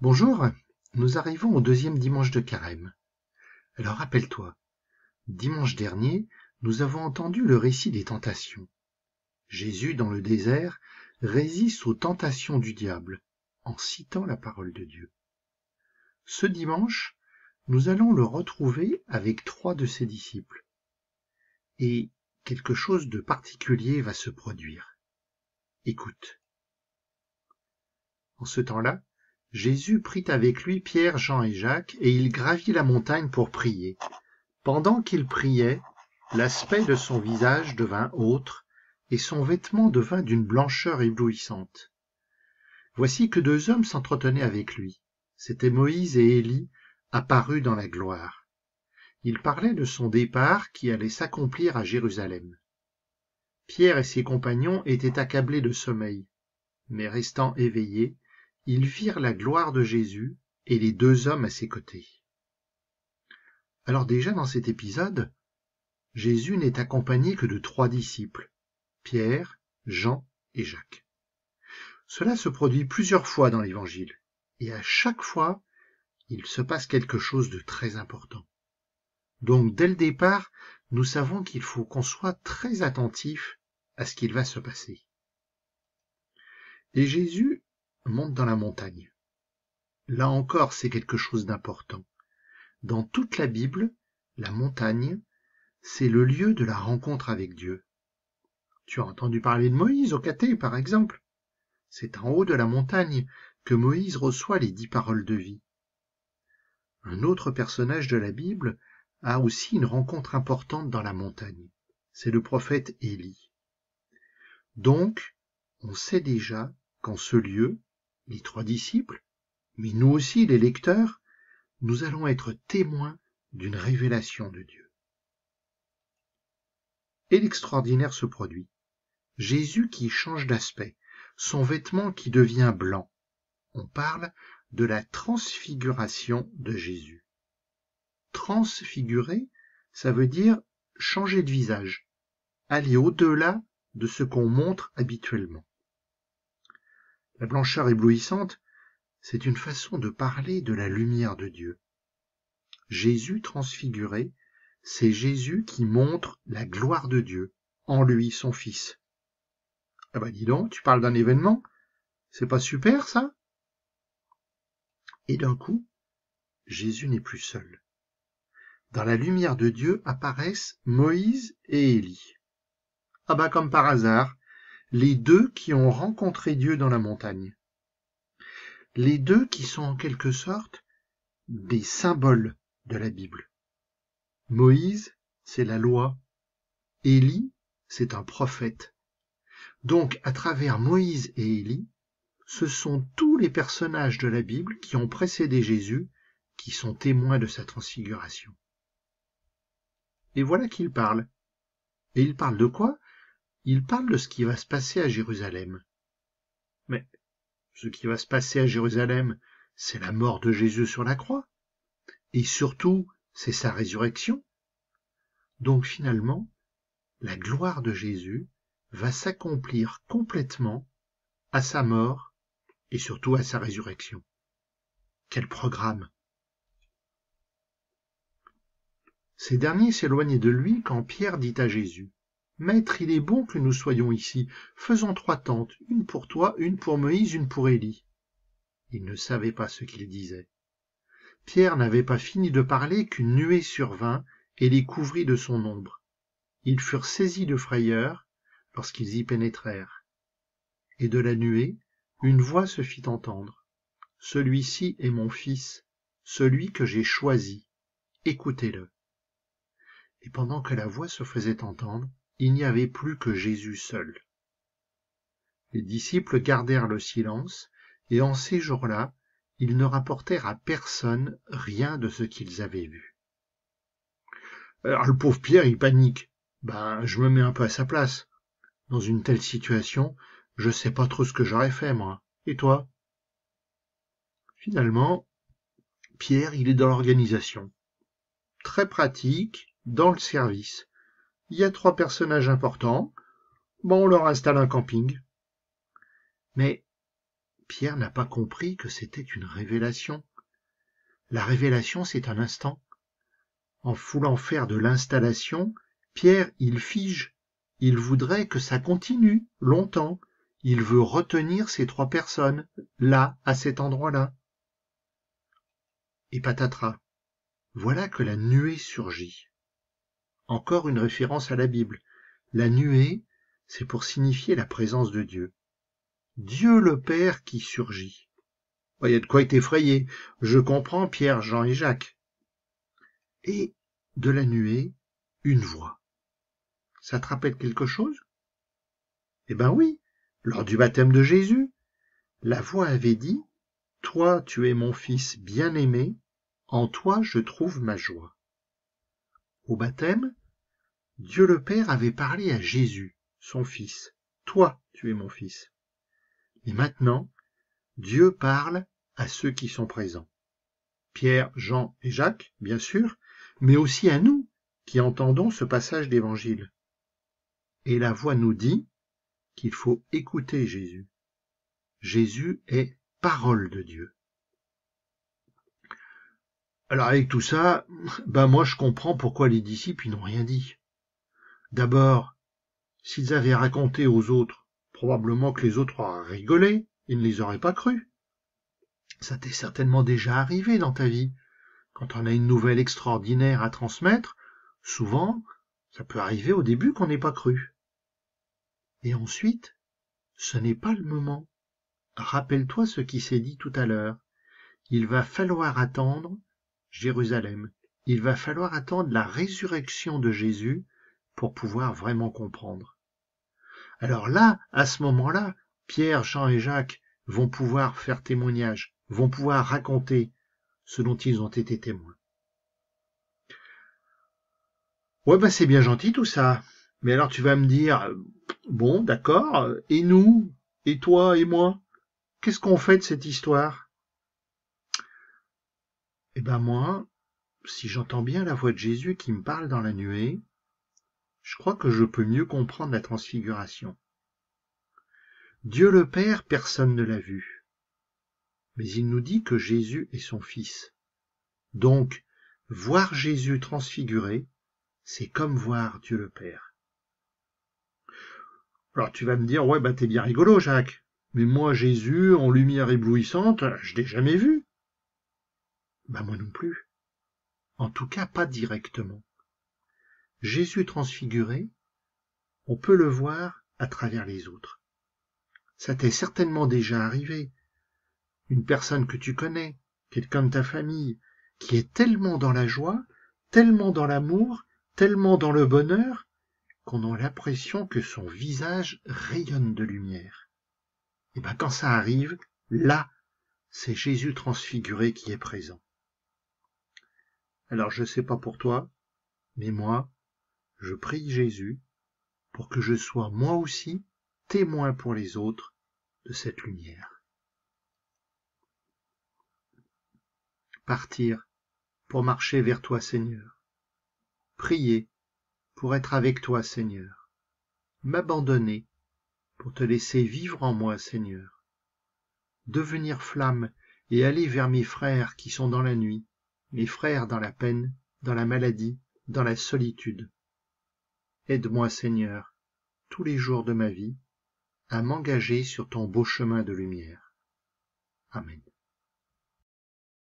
Bonjour, nous arrivons au deuxième dimanche de Carême. Alors rappelle-toi, dimanche dernier, nous avons entendu le récit des tentations. Jésus, dans le désert, résiste aux tentations du diable, en citant la parole de Dieu. Ce dimanche, nous allons le retrouver avec 3 de ses disciples. Et quelque chose de particulier va se produire. Écoute. En ce temps-là, Jésus prit avec lui Pierre, Jean et Jacques, et il gravit la montagne pour prier. Pendant qu'il priait, l'aspect de son visage devint autre, et son vêtement devint d'une blancheur éblouissante. Voici que 2 hommes s'entretenaient avec lui. C'étaient Moïse et Élie, apparus dans la gloire. Ils parlaient de son départ qui allait s'accomplir à Jérusalem. Pierre et ses compagnons étaient accablés de sommeil, mais restant éveillés, ils virent la gloire de Jésus et les 2 hommes à ses côtés. Alors déjà dans cet épisode, Jésus n'est accompagné que de 3 disciples, Pierre, Jean et Jacques. Cela se produit plusieurs fois dans l'Évangile, et à chaque fois, il se passe quelque chose de très important. Donc dès le départ, nous savons qu'il faut qu'on soit très attentif à ce qu'il va se passer. Et Jésus monte dans la montagne. Là encore, c'est quelque chose d'important. Dans toute la Bible, la montagne, c'est le lieu de la rencontre avec Dieu. Tu as entendu parler de Moïse au caté, par exemple. C'est en haut de la montagne que Moïse reçoit les 10 paroles de vie. Un autre personnage de la Bible a aussi une rencontre importante dans la montagne. C'est le prophète Élie. Donc, on sait déjà qu'en ce lieu, les 3 disciples, mais nous aussi les lecteurs, nous allons être témoins d'une révélation de Dieu. Et l'extraordinaire se produit. Jésus qui change d'aspect, son vêtement qui devient blanc. On parle de la transfiguration de Jésus. Transfigurer, ça veut dire changer de visage, aller au-delà de ce qu'on montre habituellement. La blancheur éblouissante, c'est une façon de parler de la lumière de Dieu. Jésus transfiguré, c'est Jésus qui montre la gloire de Dieu, en lui, son Fils. Ah bah dis donc, tu parles d'un événement? C'est pas super ça? Et d'un coup, Jésus n'est plus seul. Dans la lumière de Dieu apparaissent Moïse et Élie. Ah bah comme par hasard, les 2 qui ont rencontré Dieu dans la montagne. Les 2 qui sont en quelque sorte des symboles de la Bible. Moïse, c'est la loi. Élie, c'est un prophète. Donc, à travers Moïse et Élie, ce sont tous les personnages de la Bible qui ont précédé Jésus, qui sont témoins de sa transfiguration. Et voilà qu'ils parlent. Et ils parlent de quoi? Ils parlent de ce qui va se passer à Jérusalem. Mais ce qui va se passer à Jérusalem, c'est la mort de Jésus sur la croix. Et surtout, c'est sa résurrection. Donc finalement, la gloire de Jésus va s'accomplir complètement à sa mort et surtout à sa résurrection. Quel programme! Ces derniers s'éloignaient de lui quand Pierre dit à Jésus: « Maître, il est bon que nous soyons ici. Faisons 3 tentes, une pour toi, une pour Moïse, une pour Élie. » Il ne savait pas ce qu'il disait. Pierre n'avait pas fini de parler qu'une nuée survint et les couvrit de son ombre. Ils furent saisis de frayeur lorsqu'ils y pénétrèrent. Et de la nuée, une voix se fit entendre. « Celui-ci est mon fils, celui que j'ai choisi. Écoutez-le. » Et pendant que la voix se faisait entendre, il n'y avait plus que Jésus seul. Les disciples gardèrent le silence, et en ces jours-là, ils ne rapportèrent à personne rien de ce qu'ils avaient vu. Alors le pauvre Pierre, il panique. Je me mets un peu à sa place. Dans une telle situation, je sais pas trop ce que j'aurais fait, moi. Et toi? Finalement, Pierre, il est dans l'organisation. Très pratique, dans le service. Il y a 3 personnages importants. On leur installe un camping. Mais Pierre n'a pas compris que c'était une révélation. La révélation, c'est un instant. En voulant faire de l'installation, Pierre, il fige. Il voudrait que ça continue longtemps. Il veut retenir ces 3 personnes, là, à cet endroit-là. Et patatras. Voilà que la nuée surgit. Encore une référence à la Bible. La nuée, c'est pour signifier la présence de Dieu. Dieu le Père qui surgit. Il y a de quoi être effrayé. Je comprends Pierre, Jean et Jacques. Et de la nuée, une voix. Ça te rappelle quelque chose? Eh ben oui, lors du baptême de Jésus, la voix avait dit « Toi, tu es mon fils bien-aimé, en toi je trouve ma joie. » Au baptême, Dieu le Père avait parlé à Jésus, son fils. « Toi, tu es mon fils. » Et maintenant, Dieu parle à ceux qui sont présents. Pierre, Jean et Jacques, bien sûr, mais aussi à nous qui entendons ce passage d'évangile. Et la voix nous dit qu'il faut écouter Jésus. Jésus est parole de Dieu. Alors avec tout ça, moi je comprends pourquoi les disciples n'ont rien dit. D'abord, s'ils avaient raconté aux autres, probablement que les autres auraient rigolé, ils ne les auraient pas crus. Ça t'est certainement déjà arrivé dans ta vie. Quand on a une nouvelle extraordinaire à transmettre, souvent, ça peut arriver au début qu'on n'ait pas cru. Et ensuite, ce n'est pas le moment. Rappelle-toi ce qui s'est dit tout à l'heure. Il va falloir attendre Jérusalem. Il va falloir attendre la résurrection de Jésus pour pouvoir vraiment comprendre. Alors là, à ce moment-là, Pierre, Jean et Jacques vont pouvoir faire témoignage, vont pouvoir raconter ce dont ils ont été témoins. Ouais, c'est bien gentil tout ça. Mais alors tu vas me dire, bon, d'accord, et nous, et toi, et moi, qu'est-ce qu'on fait de cette histoire? Eh ben moi, si j'entends bien la voix de Jésus qui me parle dans la nuée, je crois que je peux mieux comprendre la transfiguration. Dieu le Père, personne ne l'a vu. Mais il nous dit que Jésus est son Fils. Donc, voir Jésus transfiguré, c'est comme voir Dieu le Père. Alors tu vas me dire, ouais, t'es bien rigolo, Jacques. Mais moi, Jésus, en lumière éblouissante, je l'ai jamais vu. Moi non plus. En tout cas, pas directement. Jésus transfiguré, on peut le voir à travers les autres. Ça t'est certainement déjà arrivé. Une personne que tu connais, quelqu'un de ta famille, qui est tellement dans la joie, tellement dans l'amour, tellement dans le bonheur, qu'on a l'impression que son visage rayonne de lumière. Et quand ça arrive, là, c'est Jésus transfiguré qui est présent. Alors je sais pas pour toi, mais moi, je prie Jésus pour que je sois moi aussi témoin pour les autres de cette lumière. Partir pour marcher vers toi, Seigneur. Prier pour être avec toi, Seigneur. M'abandonner pour te laisser vivre en moi, Seigneur. Devenir flamme et aller vers mes frères qui sont dans la nuit, mes frères dans la peine, dans la maladie, dans la solitude. Aide-moi, Seigneur, tous les jours de ma vie, à m'engager sur ton beau chemin de lumière. Amen.